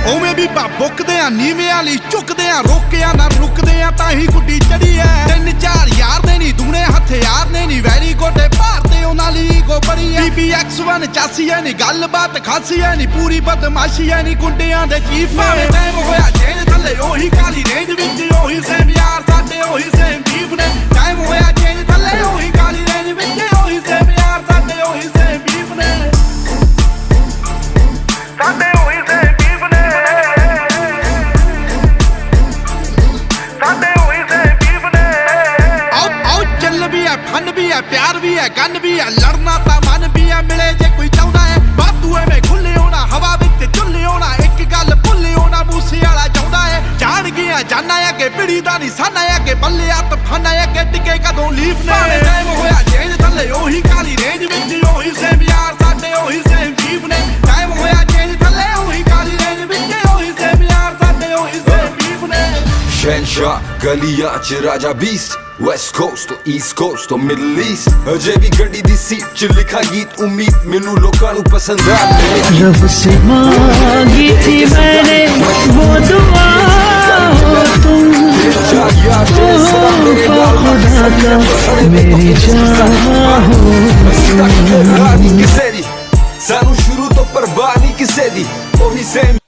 ਉਵੇਂ ਵੀ ਬੁੱਕਦੇ ਆ ਨੀਵੇਂ ਵਾਲੀ ਝੁਕਦੇ ਆ ਰੋਕਿਆ ਨਾ ਰੁਕਦੇ ਆ ਤਾਂ ਹੀ ਗੁੱਡੀ ਚੜੀ ਐ 3-4 ਯਾਰ ਨੇ ਨੀ ਦੂਣੇ ਹਥਿਆਰ ਨੇ ਨੀ ਵੈਰੀ ਗੋਡੇ ਭਾਰਤੇ ਉਹਨਾਂ ਲਈ ਗੋ ਬੜੀ ਐ BBX1 ਚਾਸੀ ਐ ਨੀ ਗੱਲਬਾਤ ਖਾਸੀ ਐ ਨੀ ਪੂਰੀ ਬਦਮਾਸ਼ੀ ਐ ਨੀ ਗੁੰਡਿਆਂ ਦੇ ਚੀਫ ਨੇ ਟਾਈਮ ਹੋਇਆ ਜੇਲ੍ਹ ਥੱਲੇ ਉਹੀ ਕਾਲੀ ਰੇਂਜ ਵਿੱਚ ਉਹੀ ਸੇਮ ਯਾਰ ਸਾਡੇ ਉਹੀ ਸੇਮ ਚੀਫ ਨੇ ਟਾਈਮ ਹੋਇਆ ਜੇਲ੍ਹ ਥੱਲੇ ਉਹੀ ਕਾਲੀ ਰੇਂਜ ਵਿੱਚ ਉਹੀ ਸੇਮ ਯਾਰ ਸਾਡੇ ਉਹੀ ਸੇਮ ਚੀਫ ਨੇ ਸਾਡੇ ਉਹੀ ਸੇਮ ਚੀਫ ਨੇ ਸਾਡੇ ਉਹੀ ਸੇਮ ਚੀਫ ਨੇ ਆਓ ਚੱਲ ਵੀ ਐ ਫਨ ਵੀ ਐ ਪਿਆਰ ਵੀ ਐ ਗਨ ਵੀ ਐ ਲੜਨਾ ਤਾਂ ਮਨ ਵੀ ਐ ਮਿਲੇ ਜੇ ਕੋਈ ਚਾਹੁੰਦਾ ਐ ਬਾਤੂ ਐਵੇਂ ਖੁੱਲੇ ਹੋਣਾ ਹਵਾ ਵਿੱਚ ਝੁੱਲੇ ਹੋਣਾ ਇੱਕ ਗੱਲ ਭੁੱਲੇ ਹੋਣਾ ਮੂਸੇ ਵਾਲਾ ਚਾਹੁੰਦਾ ਐ ਜਾਣ ਗਿਆ ਜਾਨਾ ਅੱਗੇ ਪਿੜੀ ਦਾ ਨਿਸ਼ਾਨਾ ਅੱਗੇ ਬੱਲੇ ਆ ਤਫਾਨਾ ਅੱਗੇ ਟਿਕੇ ਕਦੋਂ ਲੀਫ ਨੇ ਟਾਈਮ ਹੋਇਆ ਜੇਲ੍ਹ ਥੱਲੇ ਉਹੀ ਕਾਲੀ ਰੇਂਜ ਵਿੱਚ ਉਹੀ ਸੇਮ ਯਾਰ ਸਾਡੇ ਉਹੀ ਸੇਮ ਚੀਫ ਨੇ ਟਾਈਮ ਹੋਇਆ ਜੇਲ੍ਹ ਥੱਲੇ ਉਹੀ ਕਾਲੀ ਰੇਂਜ ਵਿੱਚ ਉਹੀ ਸੇਮ ਯਾਰ ਸਾਡੇ ਉਹੀ ਸੇਮ ਚੀਫ ਨੇ शहनशाह गलियां च राजा beast West Coast to East Coast to Middle East अजे भी गड्डी दी सीट च लिखा गीत उम्मीद मैनू लोकां नू पसंद आ रब से मांगी थी मैंने वो दुआ तुम खुदा का मेरी जान हो किसे दी सानू शुरू तो परवाह नहीं किसे दी ਉਹੀ ਸੇਮ